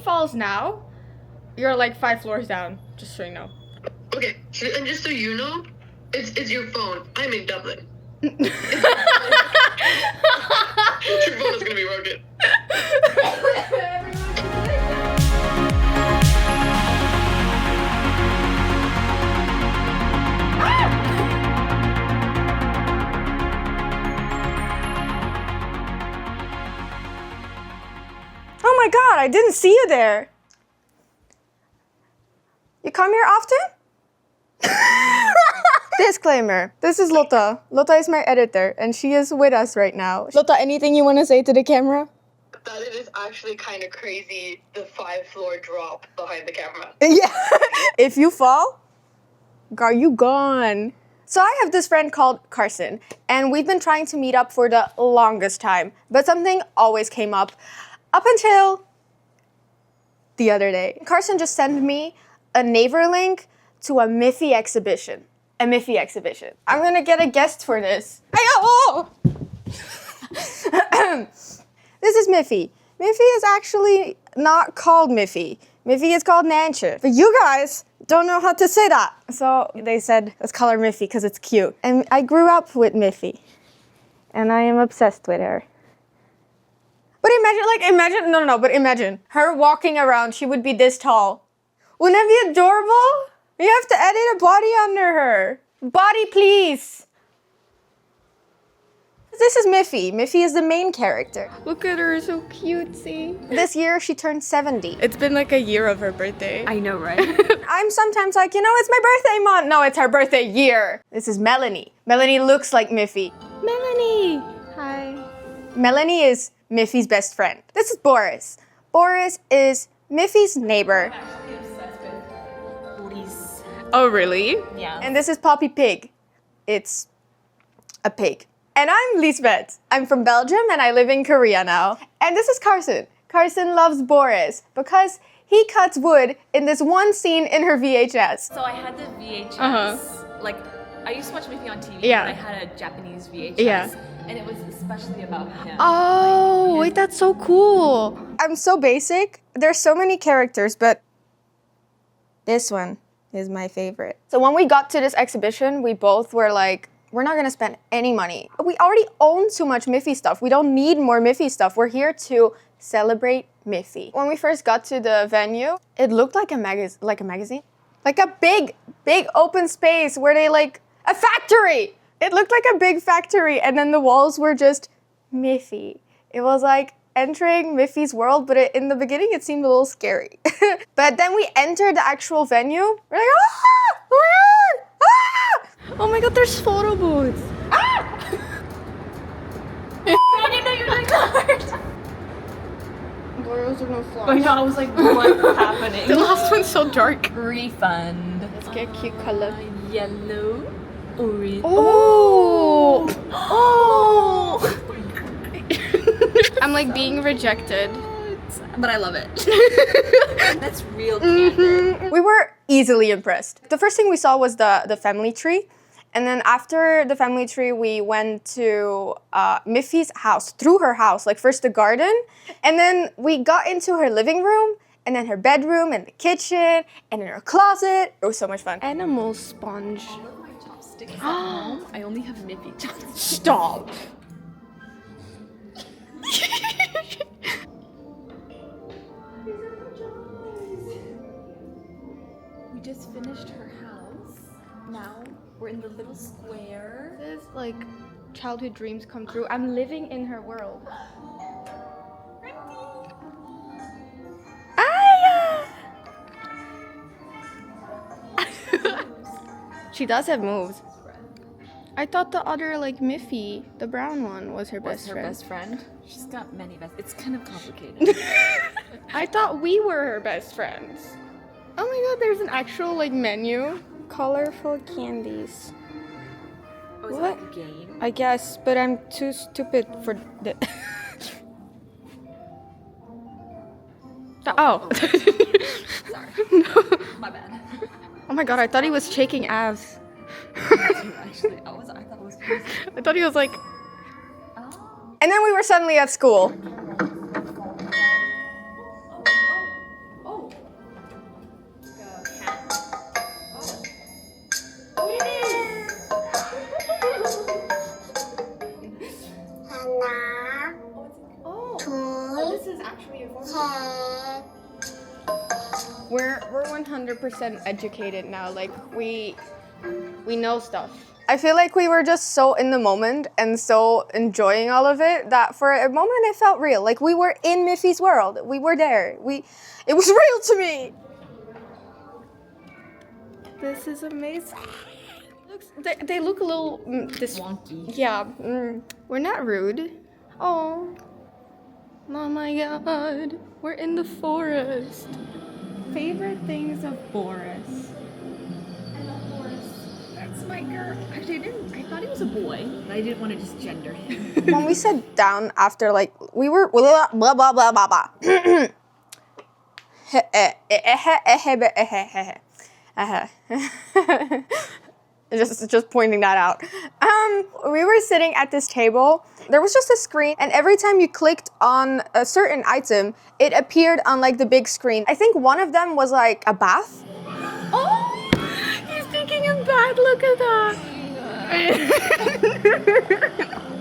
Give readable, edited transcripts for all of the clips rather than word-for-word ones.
falls now, you're like 5 floors down, just so you know. Okay, and just so you know, it's your phone. I'm in Dublin. Your phone is gonna be broken. Oh my god, I didn't see you there. You come here often? Disclaimer, this is Lotta. Lotta is my editor and she is with us right now. Lotta, anything you want to say to the camera? That it is actually kind of crazy, the 5-floor drop behind the camera. Yeah. If you fall, girl, you gone. So I have this friend called Carson and we've been trying to meet up for the longest time, but something always came up until the other day. Carson just sent me a neighbor link to a Miffy exhibition. A Miffy exhibition. I'm gonna get a guest for this. Oh! This is Miffy. Miffy is actually not called Miffy. Miffy is called Nancher. But you guys don't know how to say that. So they said, let's call her Miffy because it's cute. And I grew up with Miffy. And I am obsessed with her. But imagine her walking around, she would be this tall. Wouldn't that be adorable? You have to edit a body under her. Body, please. This is Miffy. Miffy is the main character. Look at her, so cutesy. This year, she turned 70. It's been like a year of her birthday. I know, right? I'm sometimes like, it's my birthday month. No, it's her birthday year. This is Melanie. Melanie looks like Miffy. Melanie! Hi. Melanie is Miffy's best friend. This is Boris. Boris is Miffy's neighbor. Oh, really? Yeah. And this is Poppy Pig. It's a pig. And I'm Lisbeth. I'm from Belgium and I live in Korea now. And this is Carson. Carson loves Boris because he cuts wood in this one scene in her VHS. So I had the VHS, like, I used to watch Miffy on TV, Yeah. and I had a Japanese VHS, Yeah. and it was especially about him. Oh, wait, that's so cool. I'm so basic. There's so many characters, but this one is my favorite. So when we got to this exhibition, we both were like, we're not gonna spend any money. We already own too much Miffy stuff. We don't need more Miffy stuff. We're here to celebrate Miffy. When we first got to the venue, it looked like a magazine. Like a big open space where they a factory. It looked like a big factory and then the walls were just Miffy. It was like entering Miffy's world, but in the beginning it seemed a little scary. But then we entered the actual venue. We're like, ah! Oh my god! Ah! Oh my god, there's photo booths. Ah! I didn't know you were like that. Boros are no flaws. I know, I was like, what's happening? The last one's so dark. Refund. Let's get a cute color. Yellow. Orange. Oh! Oh! I'm like being rejected. But I love it. That's real candor. We were easily impressed. The first thing we saw was the family tree. And then after the family tree, we went to Miffy's house, through her house, like first the garden. And then we got into her living room, and then her bedroom, and the kitchen, and in her closet. It was so much fun. Animal sponge. All of my chopsticks at home, I only have Miffy chopsticks. Stop. We just finished her house. Now we're in the little square. This is like childhood dreams come true. I'm living in her world. She does have moves. I thought the other Miffy, the brown one, was her best friend. best friend? She's got many best. It's kind of complicated. I thought we were her best friends. Oh my god, there's an actual menu. Colorful candies. Oh, is it What? like a game? I guess, but I'm too stupid for the. Oh. Sorry. My bad. Oh my god, I thought he was shaking abs. Actually, I thought it was crazy. I thought he was like. And then we were suddenly at school. Aww. We're 100% educated now. Like we know stuff. I feel like we were just so in the moment and so enjoying all of it that for a moment it felt real. Like we were in Miffy's world. We were there. It was real to me. This is amazing. They look a little Wonky. Yeah, we're not rude. Oh my God, we're in the forest. Favorite things of Boris. I love Boris. That's my girl. Actually, I thought he was a boy, but I didn't want to just gender him. When we sat down after like we were blah blah blah blah blah. Just pointing that out. We were sitting at this table. There was just a screen, and every time you clicked on a certain item, it appeared on like the big screen. I think one of them was like a bath. Oh, he's taking a bath. Look at that.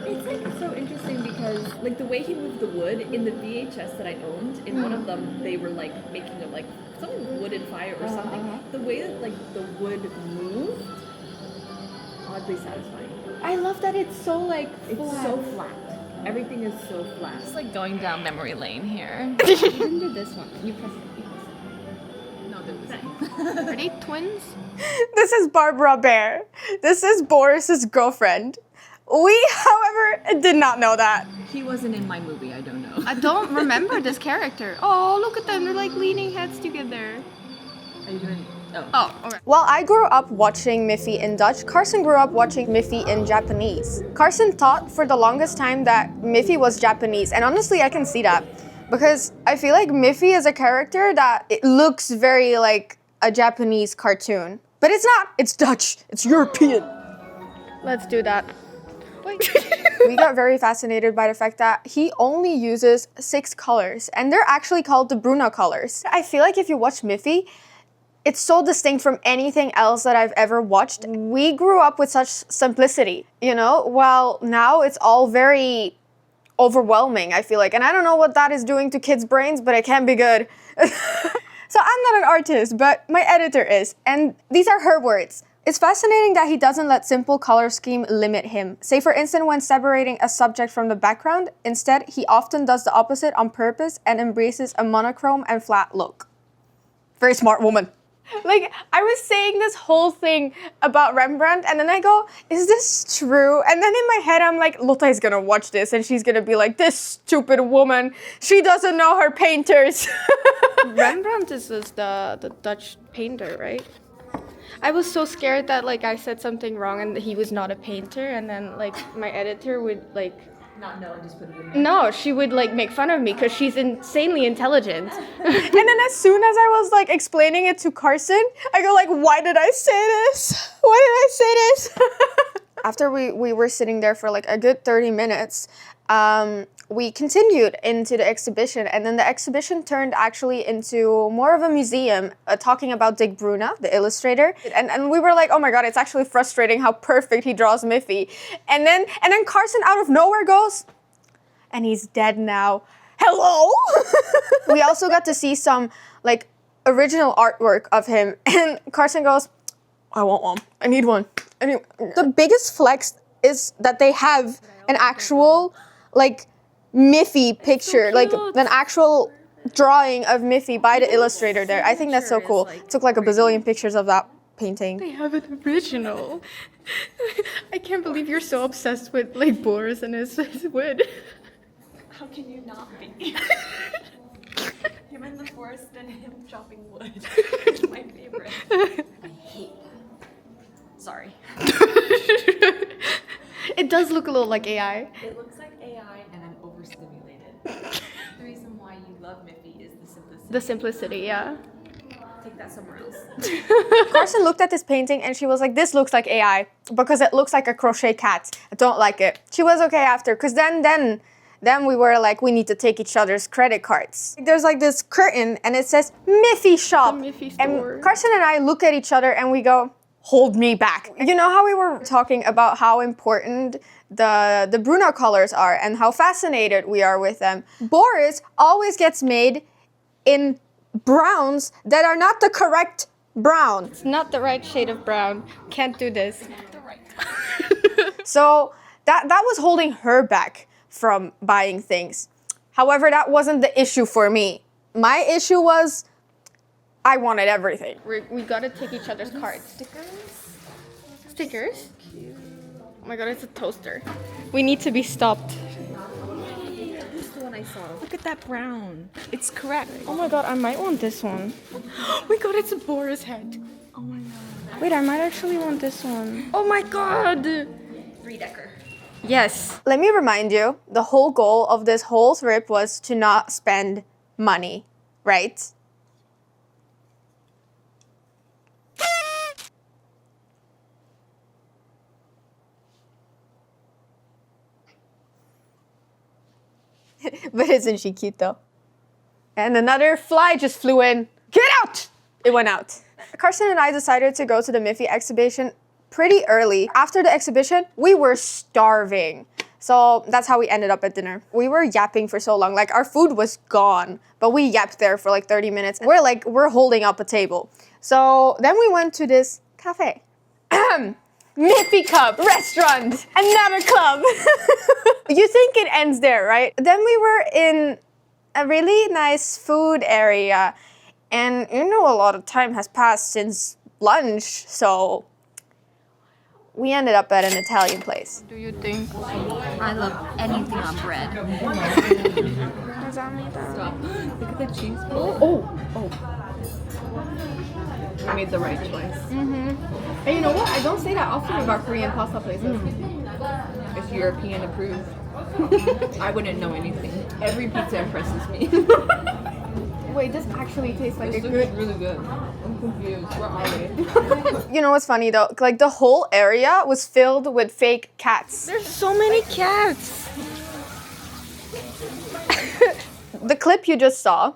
It's like so interesting because like the way he moved the wood in the VHS that I owned, in one of them they were like making a like something wood and fire or something. The way that like the wood moved, oddly satisfying. I love that it's so like It's so flat. Everything is so flat. It's like going down memory lane here. You can do this one. You press it. No, there was Are they twins? This is Barbara Bear. This is Boris's girlfriend. We, however, did not know that. He wasn't in my movie, I don't know. I don't remember this character. Oh, look at them. They're like leaning heads together. Are you doing? Oh. Oh, alright. While I grew up watching Miffy in Dutch, Carson grew up watching Miffy in Japanese. Carson thought for the longest time that Miffy was Japanese, and honestly, I can see that. Because I feel like Miffy is a character that it looks very like a Japanese cartoon. But it's not. It's Dutch. It's European. Let's do that. Wait. We got very fascinated by the fact that he only uses 6 colors, and they're actually called the Bruna Colours. I feel like if you watch Miffy, it's so distinct from anything else that I've ever watched. We grew up with such simplicity, you know? While now it's all very overwhelming, I feel like. And I don't know what that is doing to kids' brains, but it can be good. So I'm not an artist, but my editor is. And these are her words. It's fascinating that he doesn't let simple color scheme limit him. Say for instance, when separating a subject from the background, instead he often does the opposite on purpose and embraces a monochrome and flat look. Very smart woman. Like, I was saying this whole thing about Rembrandt, and then I go, is this true? And then in my head, I'm like, Lotta is gonna watch this, and she's gonna be like, this stupid woman, she doesn't know her painters. Rembrandt is the Dutch painter, right? I was so scared that like I said something wrong and he was not a painter, and then like my editor would like Not know and just put it in there. no, she would like make fun of me because she's insanely intelligent. And then as soon as I was like explaining it to Carson, I go like, why did I say this? Why did I say this? After we were sitting there for like a good 30 minutes, we continued into the exhibition, and then the exhibition turned actually into more of a museum talking about Dick Bruna, the illustrator. And we were like, oh my god, it's actually frustrating how perfect he draws Miffy. And then Carson out of nowhere goes, and he's dead now. Hello? We also got to see some like original artwork of him, and Carson goes, I want one. I need one. The biggest flex is that they have an actual like Miffy picture, like an actual drawing of Miffy by the illustrator there. I think that's so cool. Took like a bazillion pictures of that painting. They have an original. I can't believe you're so obsessed with like Boris and his wood. How can you not be? Him in the forest and him chopping wood. It's my favorite. I hate that. Sorry. It does look a little like AI. It looks like AI and I'm overstimulated. The reason why you love Miffy is the simplicity. The simplicity, yeah. Take that somewhere else. Carson looked at this painting and she was like, this looks like AI because it looks like a crochet cat. I don't like it. She was okay after, because then we were like, we need to take each other's credit cards. There's like this curtain and it says Miffy Shop. The Miffy store. And Carson and I look at each other and we go, hold me back. You know how we were talking about how important the Bruna Colours are and how fascinated we are with them. Boris always gets made in browns that are not the correct brown. It's not the right shade of brown. Can't do this. So that was holding her back from buying things. However, that wasn't the issue for me. My issue was I wanted everything. We gotta take each other's cards. Stickers? Oh my god, it's a toaster. We need to be stopped. This is the one I saw. Look at that brown. It's correct. Oh my god, I might want this one. Oh my god, it's a boar's head. Oh my god. Wait, I might actually want this one. Oh my god! 3-decker. Yes. Let me remind you, the whole goal of this whole trip was to not spend money, right? But isn't she cute though? And another fly just flew in. Get out! It went out. Carson and I decided to go to the Miffy exhibition pretty early. After the exhibition, we were starving. So that's how we ended up at dinner. We were yapping for so long, like our food was gone, but we yapped there for like 30 minutes. We're holding up a table. So then we went to this cafe. Miffy Cup restaurant, another club. You think it ends there, right? Then we were in a really nice food area, and you know a lot of time has passed since lunch, so we ended up at an Italian place. Do you think? I love anything on bread. Stop. Look at the cheese. Oh. I made the right choice. And you know what? I don't say that often about Korean pasta places. It's European approved. I wouldn't know anything. Every pizza impresses me. Wait, this actually tastes like This a looks good... really good. I'm confused. Where are they? You know what's funny though? Like the whole area was filled with fake cats. There's so many cats. The clip you just saw,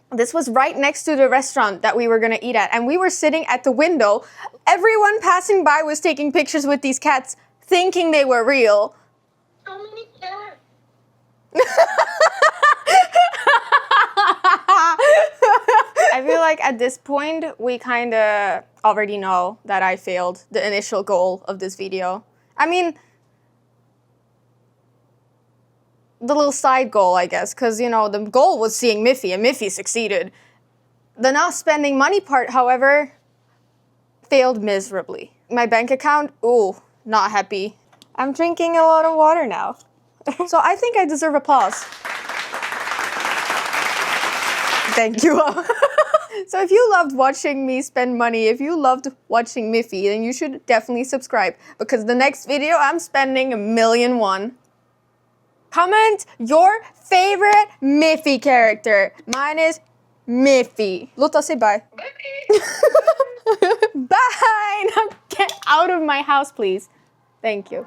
this was right next to the restaurant that we were gonna eat at, and we were sitting at the window. Everyone passing by was taking pictures with these cats, thinking they were real. So many cats. I feel like at this point, we kind of already know that I failed the initial goal of this video. I mean, the little side goal, I guess, because, you know, the goal was seeing Miffy, and Miffy succeeded. The not spending money part, however, failed miserably. My bank account, ooh, not happy. I'm drinking a lot of water now. So I think I deserve applause. Thank you all. So if you loved watching me spend money, if you loved watching Miffy, then you should definitely subscribe, because the next video I'm spending $1,000,001. Comment your favorite Miffy character. Mine is Miffy. Lotta, say bye. Bye. Bye! Now get out of my house, please. Thank you.